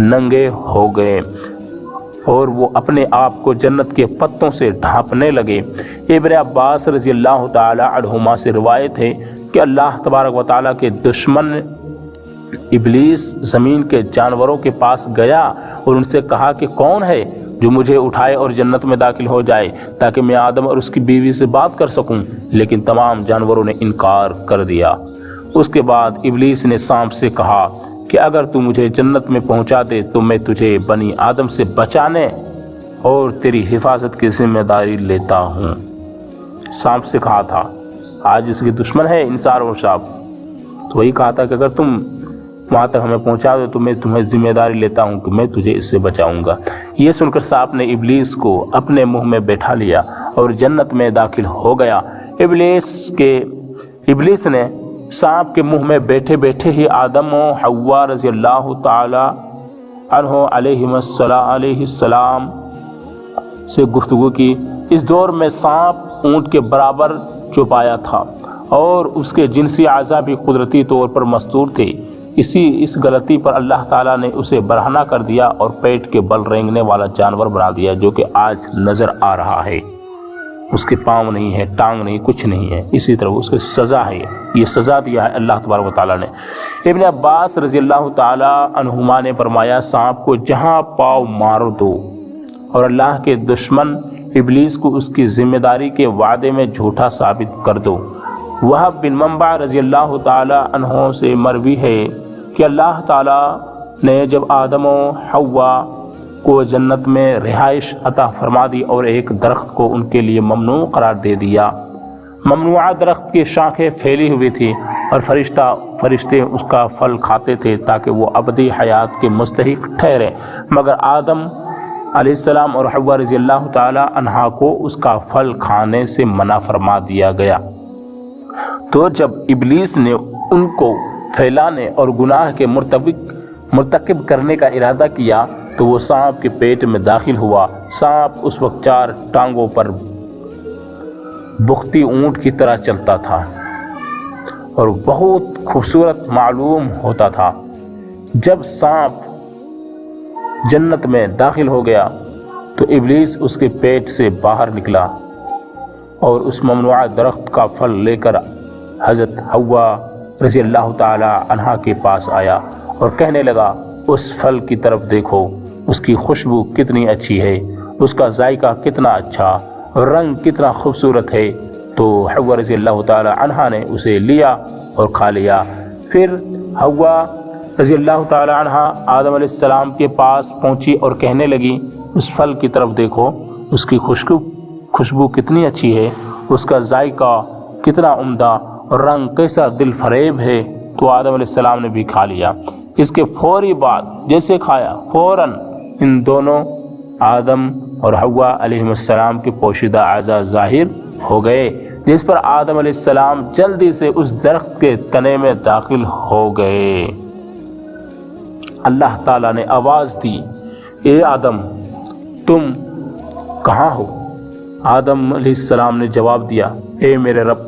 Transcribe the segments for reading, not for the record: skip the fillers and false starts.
ننگے ہو گئے اور وہ اپنے آپ کو جنت کے پتوں سے ڈھانپنے لگے۔ ابن عباس رضی اللہ تعالی عنہما سے روایت ہے کہ اللہ تبارک و تعالیٰ کے دشمن ابلیس زمین کے جانوروں کے پاس گیا اور ان سے کہا کہ کون ہے جو مجھے اٹھائے اور جنت میں داخل ہو جائے تاکہ میں آدم اور اس کی بیوی سے بات کر سکوں، لیکن تمام جانوروں نے انکار کر دیا۔ اس کے بعد ابلیس نے سانپ سے کہا کہ اگر تو مجھے جنت میں پہنچا دے تو میں تجھے بنی آدم سے بچانے اور تیری حفاظت کی ذمہ داری لیتا ہوں۔ سانپ سے کہا تھا، آج اس کے دشمن ہے انسان اور سانپ، تو وہی کہا تھا کہ اگر تم وہاں تک ہمیں پہنچا دو تو میں تمہیں ذمہ داری لیتا ہوں کہ میں تجھے اس سے بچاؤں گا۔ یہ سن کر سانپ نے ابلیس کو اپنے منہ میں بیٹھا لیا اور جنت میں داخل ہو گیا۔ ابلیس نے سانپ کے منہ میں بیٹھے بیٹھے ہی آدم و حوا رضی اللہ تعالی عنہ علیہ السلام سے گفتگو کی۔ اس دور میں سانپ اونٹ کے برابر چوپایا تھا اور اس کے جنسی اعضاء بھی قدرتی طور پر مستور تھے۔ اس غلطی پر اللہ تعالیٰ نے اسے برہنہ کر دیا اور پیٹ کے بل رینگنے والا جانور بنا دیا، جو کہ آج نظر آ رہا ہے۔ اس کے پاؤں نہیں ہے، ٹانگ نہیں، کچھ نہیں ہے، اسی طرح اس کی سزا ہے، یہ سزا دیا ہے اللہ تبارک و تعالیٰ نے۔ ابن عباس رضی اللہ تعالیٰ عنہما نے فرمایا، سانپ کو جہاں پاؤ مار دو اور اللہ کے دشمن ابلیس کو اس کی ذمہ داری کے وعدے میں جھوٹا ثابت کر دو۔ وہب بن منبع رضی اللہ تعالیٰ عنہ سے مروی ہے کہ اللہ تعالیٰ نے جب آدم و حوا کو جنت میں رہائش عطا فرما دی اور ایک درخت کو ان کے لیے ممنوع قرار دے دیا، ممنوعہ درخت کی شاخیں پھیلی ہوئی تھی اور فرشتے اس کا پھل کھاتے تھے تاکہ وہ ابدی حیات کے مستحق ٹھہرے، مگر آدم علیہ السلام اور حوا رضی اللہ تعالیٰ عنہا کو اس کا پھل کھانے سے منع فرما دیا گیا۔ تو جب ابلیس نے ان کو پھیلانے اور گناہ کے مرتکب کرنے کا ارادہ کیا تو وہ سانپ کے پیٹ میں داخل ہوا۔ سانپ اس وقت 4 ٹانگوں پر بختی اونٹ کی طرح چلتا تھا اور بہت خوبصورت معلوم ہوتا تھا۔ جب سانپ جنت میں داخل ہو گیا تو ابلیس اس کے پیٹ سے باہر نکلا اور اس ممنوعہ درخت کا پھل لے کر حضرت حوا رضی اللہ تعالی عنہا کے پاس آیا اور کہنے لگا، اس پھل کی طرف دیکھو، اس کی خوشبو کتنی اچھی ہے، اس کا ذائقہ کتنا اچھا اور رنگ کتنا خوبصورت ہے۔ تو حوا رضی اللہ تعالی عنہا نے اسے لیا اور کھا لیا۔ پھر حوا رضی اللہ تعالی عنہا آدم علیہ السلام کے پاس پہنچی اور کہنے لگی، اس پھل کی طرف دیکھو، اس کی خوشبو کتنی اچھی ہے، اس کا ذائقہ کتنا عمدہ اور رنگ کیسا دل فریب ہے۔ تو آدم علیہ السلام نے بھی کھا لیا۔ اس کے فوری بعد جیسے کھایا، فوراً ان دونوں آدم اور حوا علیہ السلام کے پوشیدہ اعضاء ظاہر ہو گئے، جس پر آدم علیہ السلام جلدی سے اس درخت کے تنے میں داخل ہو گئے۔ اللہ تعالیٰ نے آواز دی، اے آدم تم کہاں ہو؟ آدم علیہ السلام نے جواب دیا، اے میرے رب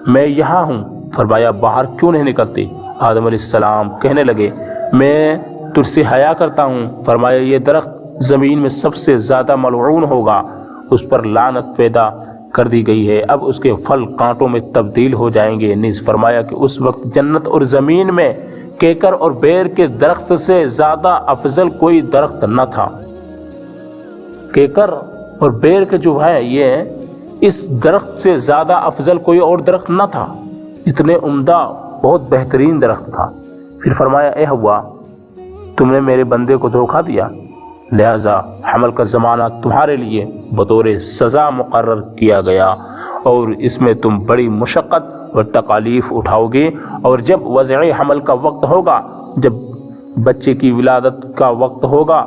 میں یہاں ہوں۔ فرمایا، باہر کیوں نہیں نکلتے؟ آدم علیہ السلام کہنے لگے، میں تجھ سے حیا کرتا ہوں۔ فرمایا، یہ درخت زمین میں سب سے زیادہ ملعون ہوگا، اس پر لعنت پیدا کر دی گئی ہے، اب اس کے پھل کانٹوں میں تبدیل ہو جائیں گے۔ نیز فرمایا کہ اس وقت جنت اور زمین میں کیکر اور بیر کے درخت سے زیادہ افضل کوئی درخت نہ تھا۔ کیکر اور بیر کے جو ہے یہ اس درخت سے زیادہ افضل کوئی اور درخت نہ تھا، اتنے عمدہ بہت بہترین درخت تھا۔ پھر فرمایا، اے حوا تم نے میرے بندے کو دھوکہ دیا، لہذا حمل کا زمانہ تمہارے لیے بطور سزا مقرر کیا گیا اور اس میں تم بڑی مشقت اور تکالیف اٹھاؤ گے، اور جب وضع حمل کا وقت ہوگا، جب بچے کی ولادت کا وقت ہوگا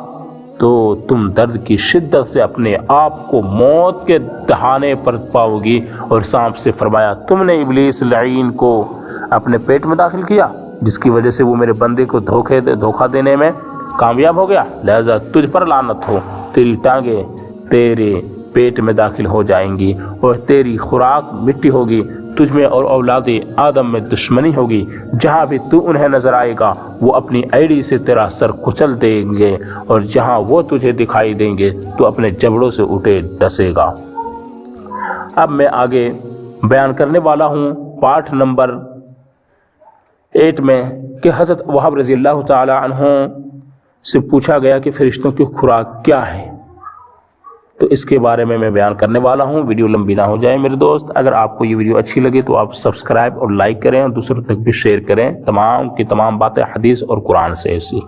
تو تم درد کی شدت سے اپنے آپ کو موت کے دہانے پر پاؤ گی۔ اور سانپ سے فرمایا، تم نے ابلیس لعین کو اپنے پیٹ میں داخل کیا جس کی وجہ سے وہ میرے بندے کو دھوکہ دینے میں کامیاب ہو گیا، لہذا تجھ پر لعنت ہو، تیری ٹانگیں تیرے پیٹ میں داخل ہو جائیں گی اور تیری خوراک مٹی ہوگی، تجھ میں اور اولاد آدم میں دشمنی ہوگی، جہاں بھی تو انہیں نظر آئے گا وہ اپنی ایڑی سے تیرا سر کچل دیں گے، اور جہاں وہ تجھے دکھائی دیں گے تو اپنے جبڑوں سے اٹھے ڈسے گا۔ اب میں آگے بیان کرنے والا ہوں پارٹ نمبر 8 میں کہ حضرت وہب رضی اللہ تعالی عنہ سے پوچھا گیا کہ فرشتوں کی خوراک کیا ہے، تو اس کے بارے میں بیان کرنے والا ہوں۔ ویڈیو لمبی نہ ہو جائے میرے دوست، اگر آپ کو یہ ویڈیو اچھی لگے تو آپ سبسکرائب اور لائک کریں اور دوسروں تک بھی شیئر کریں، تمام کی تمام باتیں حدیث اور قرآن سے ایسی۔